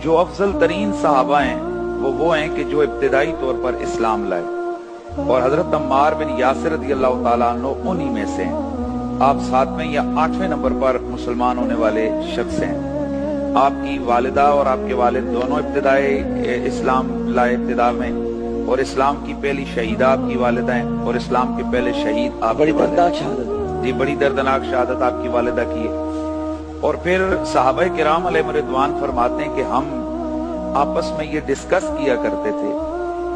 जो अफजल तरीन सहाबा हैं वो हैं कि जो इब्तिदाई तौर पर इस्लाम लाए, और हजरत अम्मार बिन यासिर रज़ियल्लाहु ताला अन्हु उन्हीं में से हैं। आप 7वें या 8वें नंबर पर मुसलमान होने वाले शख्स हैं। आपकी वालिदा और आपके वालिद दोनों इब्तिदाई इस्लाम लाए इब्तिदा में, और इस्लाम की पहली शहीदा आपकी वालिदा हैं, और इस्लाम के पहले शहीद आप। बड़ी दर्दनाक शहादत जी, बड़ी दर्दनाक शहादत आपकी वालिदा की है। और फिर सहाबा किराम अलैहिम रिदवान फरमाते हैं कि हम आपस में ये डिस्कस किया करते थे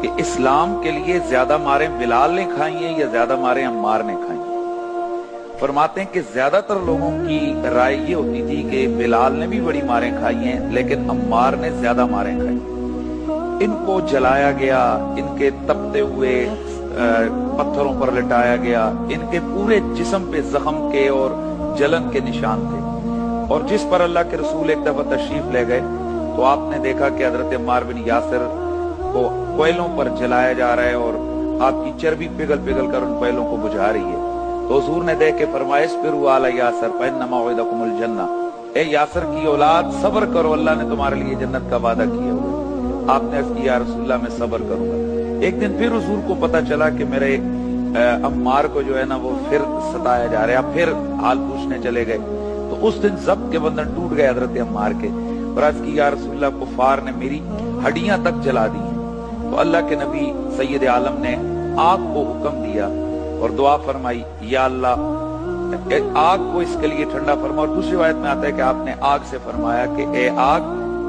कि इस्लाम के लिए ज्यादा मारें बिलाल ने खाई हैं या ज्यादा मारें अम्मार ने खाई हैं। फरमाते हैं कि ज्यादातर लोगों की राय ये होती थी कि बिलाल ने भी बड़ी मारें खाई हैं, लेकिन अम्मार ने ज्यादा मारें खाई। इनको जलाया गया, इनके तपते हुए पत्थरों पर लिटाया गया, इनके पूरे जिस्म पे जख्म के और जलन के निशान थे। और जिस पर अल्लाह के रसूल एक दफा तशरीफ ले गए तो आपने देखा कि हजरत अम्मार बिन यासिर को कोयलों पर जलाया जा रहा है और आपकी चर्बी पिघल पिघल कर उन कोयलों को बुझा रही है। तो हुजूर ने देख के फरमाया, इस्बिरू अला यासिर फइन्ना मौइदकुमुल जन्नह, ए यासिर की औलाद सब्र करो, अल्लाह ने तुम्हारे लिए जन्नत का वादा किया हुआ। आपने अर्ज़ किया, या रसूलल्लाह मैं सब्र करूंगा। एक दिन फिर हुजूर को पता चला कि मेरे अम्मार को जो है ना वो फिर सताया जा रहा है। आप फिर हाल पूछने चले गए तो उस दिन जब्त के बंधन टूट गए हजरत अम्मार के, और अर्ज़ की, या रसूलल्लाह कुफार ने मेरी हड्डियां तक जला दी हैं। तो अल्लाह के नबी सैयद आलम ने आग को हुक्म दिया और दुआ फरमाई, या अल्लाह आग को इसके लिए ठंडा फरमा। और दूसरी रिवायत में आता है कि आपने आग से फरमाया कि ए आग,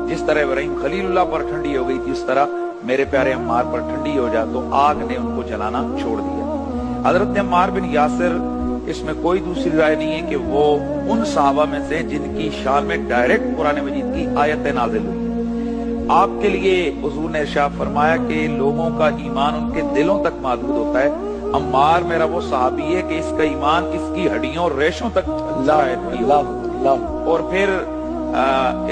जिस तरह इब्राहीम खलीलुल्लाह पर ठंडी हो गई थी उस तरह मेरे प्यारे अम्मार पर ठंडी हो जा। तो आग ने उनको जलाना छोड़ दिया। हजरत अम्मार बिन यासिर, इसमें कोई दूसरी राय नहीं है कि वो उन सहाबा में से जिनकी शान में डायरेक्ट कुरान मजीद की आयतें नाज़िल हुई। आपके लिए हुजूर ने इरशाद फरमाया कि लोगों का ईमान उनके दिलों तक महदूद होता है। अम्मार मेरा वो सहाबी है कि इसका ईमान इसकी हड्डियों और रेशों तक और फिर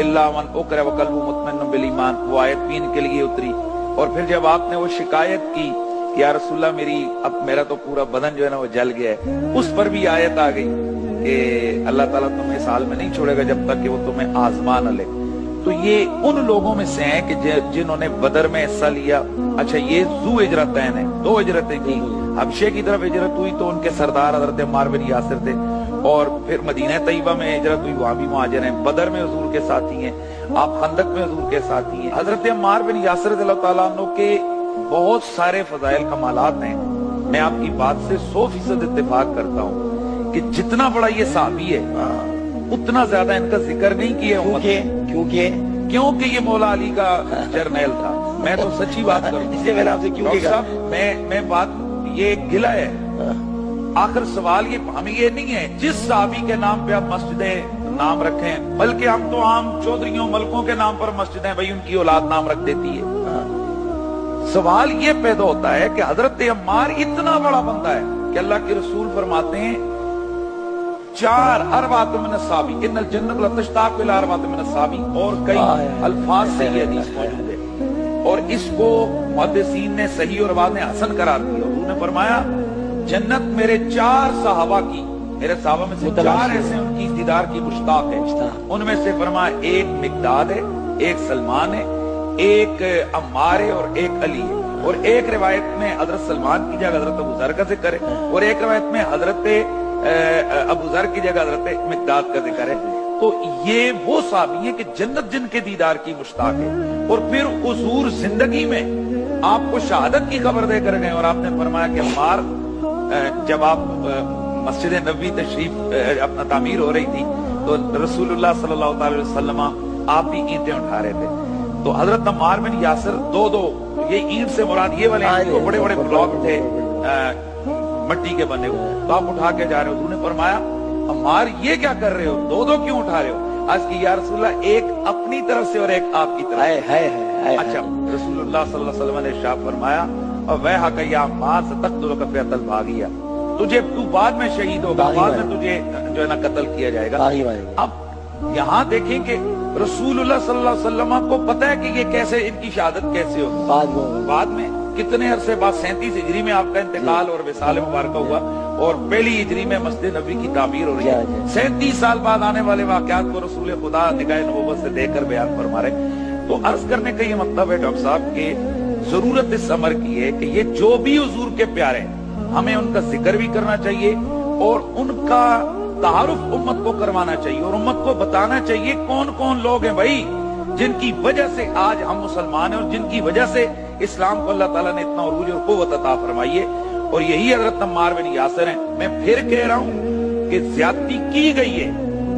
इल्ला मन उकरा व कल्बु मुतमइन्नुन बिल ईमान, वो आयत भी इनके लिए उतरी। और फिर जब आपने वो शिकायत की, या रसूलल्लाह मेरी अब मेरा तो पूरा बदन जो है ना वो जल गया है, उस पर भी आयत आ गई कि अल्लाह ताला तुम्हें इस हाल में नहीं छोड़ेगा जब तक कि वो तुम्हें आजमा न ले। तो ये उन लोगों में से हैं कि जिन्होंने बदर में हिस्सा लिया। अच्छा, ये ज़ू हिजरतैन है, 2 हिजरतें की। हबशे की तरफ हिजरत हुई तो उनके सरदार हजरत अम्मार बिन यासिर थे, और फिर मदीना तैयबा में हिजरत हुई, वहां भी मुहाजिर हैं। बदर में हुजूर के साथी हैं, आप खंदक में हुजूर के साथी हैं। हजरत अम्मार बिन यासिर रज़ियल्लाहु ताला अन्हु के बहुत सारे फजाइल कमालात हैं। मैं आपकी बात से 100% इत्तेफाक करता हूँ कि जितना बड़ा ये सहाबी है उतना ज्यादा इनका जिक्र नहीं किया। क्योंकि ये मौला अली का जर्नैल था। मैं तो सच्ची बात करूँ, इसलिए मैंने आपसे मैं बात ये गिला है। आखिर सवाल ये हमें ये नहीं है जिस सहाबी के नाम पे आप मस्जिदें नाम रखें, बल्कि हम तो आम चौधरियों मलकों के नाम पर मस्जिदें भाई उनकी औलाद नाम रख देती है। सवाल ये पैदा होता है कि हजरत अम्मार इतना बड़ा बंदा है कि अल्लाह के रसूल फरमाते हैं 4 अरबात मिन अस्साबी इन्नल जन्नत लतश्ताक़ु इला अरबात मिन अस्साबी, और कई अल्फाज से ये हदीस मौजूद है। और इसको मुहद्दिसीन ने सही और बाद ने हसन करार दिया। उन्होंने फरमाया जन्नत मेरे 4 सहाबा की, मेरे सहाबा में से 4 ऐसे उनकी दीदार की मुश्ताक है। उनमें से फरमाया एक मिकदाद है, एक सलमान है, एक अम्मार है और एक अली है। और एक रिवायत में हजरत सलमान की जगह हजरत अबू ज़र का जिक्र है, और एक रिवायत में हजरत अबू ज़र की जगह हजरत मिकदाद का जिक्र है। तो ये वो सहाबी है कि जन्नत जिनके दीदार की मुश्ताक है। और फिर हुजूर जिंदगी में आपको शहादत की खबर देकर गए, और आपने फरमाया कि अम्मार, जब आप मस्जिद नबवी तशरीफ अपना तामीर हो रही थी तो रसूलुल्लाह सल्लल्लाहु अलैहि वसल्लम आप भी ईंटें उठा रहे थे। तो हजरत अम्मार बिन यासिर 2-2, ये ईंट से मुराद ये वाले तो बड़े बड़े ब्लॉक थे मट्टी के बने हुए, तो आप उठा के जा रहे हो। उन्होंने फरमाया अम्मार ये क्या कर रहे हो, 2-2 क्यों उठा रहे हो? आज की या रसूलल्लाह, एक अपनी तरफ से और एक आपकी तरफ से। अच्छा, रसूलुल्लाह सल्लल्लाहु अलैहि वसल्लम ने इरशाद फरमाया, और वह हकया अम्मार सतक़तुलका फ़िअतल बाग़िया, तुझे तू बाद में शहीद होगा, बाद में तुझे जो है ना कत्ल किया जाएगा। अब यहाँ देखें कि रसूलुल्लाह सल्लल्लाहु अलैहि वसल्लम को पता है कि ये कैसे, इनकी शहादत कैसे होगी। बाद में कितने अरसे बाद 37 हिजरी में आपका इंतकाल और विसाल मुबारक हुआ, और पहली हिजरी में मस्जिद नबी की तामीर हो रही है। 37 साल बाद आने वाले वाकयात को रसूल खुदा निगाह नबूवत से देखकर बयान फरमा रहे। تو عرض کرنے کا یہ مطلب ہے ڈاکٹر صاحب کہ ضرورت اس امر کی ہے کہ یہ جو بھی حضور کے پیارے ہیں ہمیں ان کا ذکر بھی کرنا چاہیے اور ان کا تعارف امت کو کروانا چاہیے اور امت کو بتانا چاہیے کون کون لوگ ہیں بھائی جن کی وجہ سے آج ہم مسلمان ہیں اور جن کی وجہ سے اسلام کو اللہ تعالیٰ نے اتنا عروج اور قوت عطا فرمائی ہے، اور یہی حضرت عمار بن یاسر ہیں۔ میں پھر کہہ رہا ہوں کہ زیادتی کی گئی ہے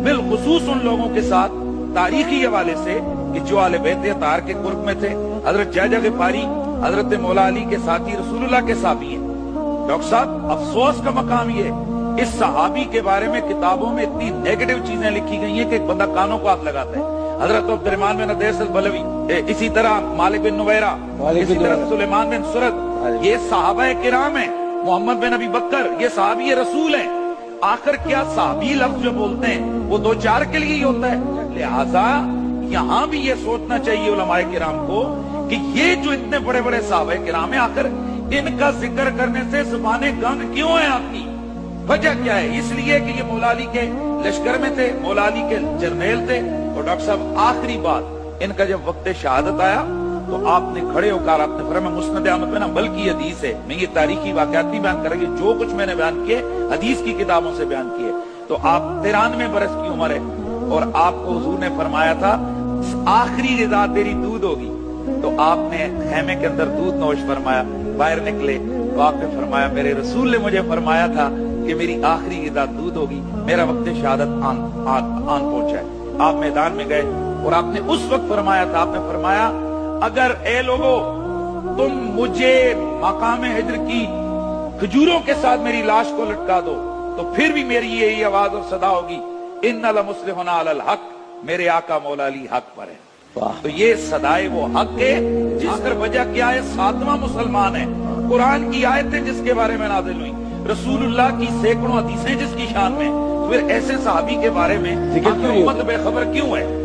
بالخصوص ان لوگوں کے ساتھ تاریخی حوالے سے کہ جو اہل بیت اطہار کے قرب میں تھے۔ حضرت جعجع غفاری حضرت مولا علی کے ساتھی رسول اللہ کے صحابی ہیں۔ ڈاکٹر صاحب افسوس کا مقام یہ ہے اس صحابی کے بارے میں کتابوں میں اتنی نیگیٹو چیزیں لکھی گئی ہیں کہ ایک بندہ کانوں کو ہاتھ لگاتا ہے۔ حضرت عبد الرحمن بن ادیس البلوی، اسی طرح مالک بن نویرہ، اسی طرح سلیمان بن سرد، یہ صحابہ کرام ہیں۔ محمد بن ابی بکر یہ صحابی رسول ہیں۔ آخر کیا صحابی لفظ جو بولتے ہیں وہ دو چار کے لیے ہی ہوتا ہے؟ لہذا یہاں بھی یہ سوچنا چاہیے علماء کرام کو کہ یہ جو اتنے بڑے بڑے صحابہ کرام ہیں آخر ان کا ذکر کرنے سے زبانیں گنگ کیوں ہیں آپ کی؟ وجہ کیا ہے؟ اس لیے کہ یہ مولا علی کے لشکر میں تھے، مولا علی کے جرنیل تھے۔ اور ڈاکٹر صاحب آخری بات، ان کا جب وقت شہادت آیا تو آپ نے کھڑے ہو کر آپ نے فرمایا مسند احمد بن حنبل کی حدیث ہے، میں یہ تاریخی واقعات نہیں بیان کریں گے، جو کچھ میں نے بیان کیے حدیث کی کتابوں سے بیان کیے۔ تو آپ 93 برس کی عمر ہے اور آپ کو حضور نے فرمایا تھا آخری غذا تیری دودھ ہوگی، تو آپ نے خیمے کے اندر دودھ نوش فرمایا، باہر نکلے تو آپ نے فرمایا میرے رسول نے مجھے فرمایا تھا کہ میری آخری غذا دودھ ہوگی، میرا وقت شہادت آن پہنچا ہے۔ آپ میدان میں گئے اور آپ نے اس وقت فرمایا تھا، آپ نے فرمایا اگر اے لوگو تم مجھے مقام ہجر کی کھجوروں کے ساتھ میری لاش کو لٹکا دو تو پھر بھی میری یہی آواز اور صدا ہوگی ان لمسلمون علی الحق، میرے آقا مولا علی حق پر ہے۔ تو یہ صدائے وہ حق ہے جس پر وجہ کیا ہے؟ 7واں مسلمان ہے، قرآن کی آیتیں جس کے بارے میں نازل ہوئی، رسول اللہ کی سینکڑوں حدیثیں جس کی شان میں، پھر ایسے صحابی کے بارے میں امت بے خبر کیوں ہے؟